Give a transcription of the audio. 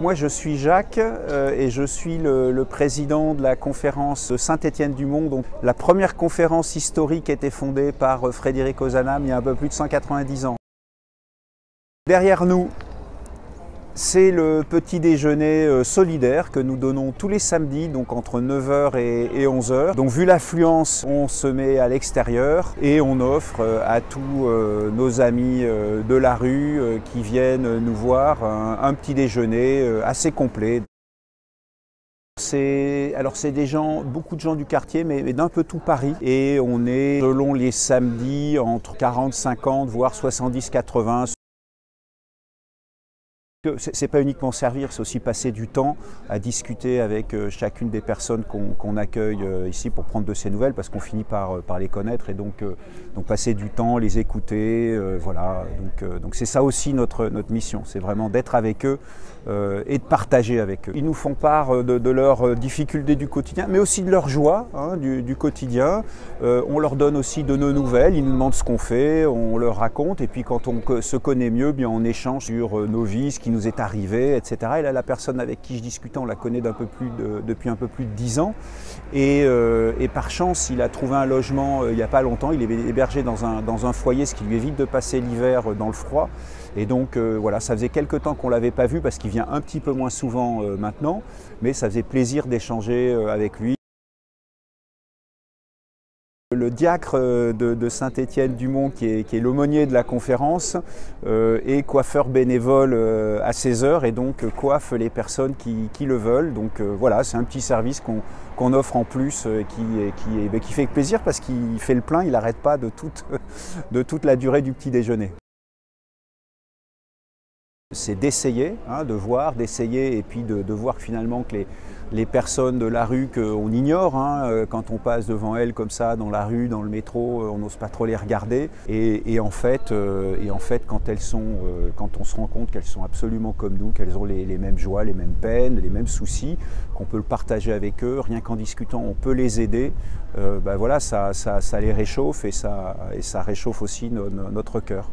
Moi je suis Jacques et je suis le président de la conférence de Saint-Étienne-du-Mont. Donc, la première conférence historique a été fondée par Frédéric Ozanam il y a un peu plus de 190 ans. Derrière nous, c'est le petit déjeuner solidaire que nous donnons tous les samedis, donc entre 9 h et 11 h. Donc vu l'affluence, on se met à l'extérieur et on offre à tous nos amis de la rue qui viennent nous voir un petit déjeuner assez complet. C'est des gens, beaucoup de gens du quartier, mais d'un peu tout Paris. Et on est, selon les samedis, entre 40, 50, voire 70, 80. C'est pas uniquement servir, c'est aussi passer du temps à discuter avec chacune des personnes qu'on accueille ici pour prendre de ces nouvelles, parce qu'on finit par les connaître et donc passer du temps, les écouter, voilà. Donc c'est ça aussi notre mission, c'est vraiment d'être avec eux et de partager avec eux. Ils nous font part de leurs difficultés du quotidien, mais aussi de leur joie du quotidien. On leur donne aussi de nos nouvelles, ils nous demandent ce qu'on fait, on leur raconte, et puis quand on se connaît mieux, bien on échange sur nos vies, ce qui nous est arrivé, etc. Et là, la personne avec qui je discutais, on la connaît depuis un peu plus de 10 ans. Et par chance, il a trouvé un logement il n'y a pas longtemps. Il est hébergé dans un foyer, ce qui lui évite de passer l'hiver dans le froid. Et donc voilà, ça faisait quelques temps qu'on ne l'avait pas vu parce qu'il vient un petit peu moins souvent maintenant. Mais ça faisait plaisir d'échanger avec lui. Le diacre de Saint-Étienne-du-Mont, qui est l'aumônier de la conférence, est coiffeur bénévole à 16 h et donc coiffe les personnes qui le veulent. Donc voilà, c'est un petit service qu'on offre en plus qui fait plaisir parce qu'il fait le plein, il n'arrête pas de toute la durée du petit déjeuner. C'est d'essayer, de voir, d'essayer et puis de voir finalement que les personnes de la rue qu'on ignore, quand on passe devant elles comme ça dans la rue, dans le métro, on n'ose pas trop les regarder. Et en fait, quand on se rend compte qu'elles sont absolument comme nous, qu'elles ont les mêmes joies, les mêmes peines, les mêmes soucis, qu'on peut le partager avec eux, rien qu'en discutant, on peut les aider. Voilà, ça les réchauffe et ça réchauffe aussi notre cœur.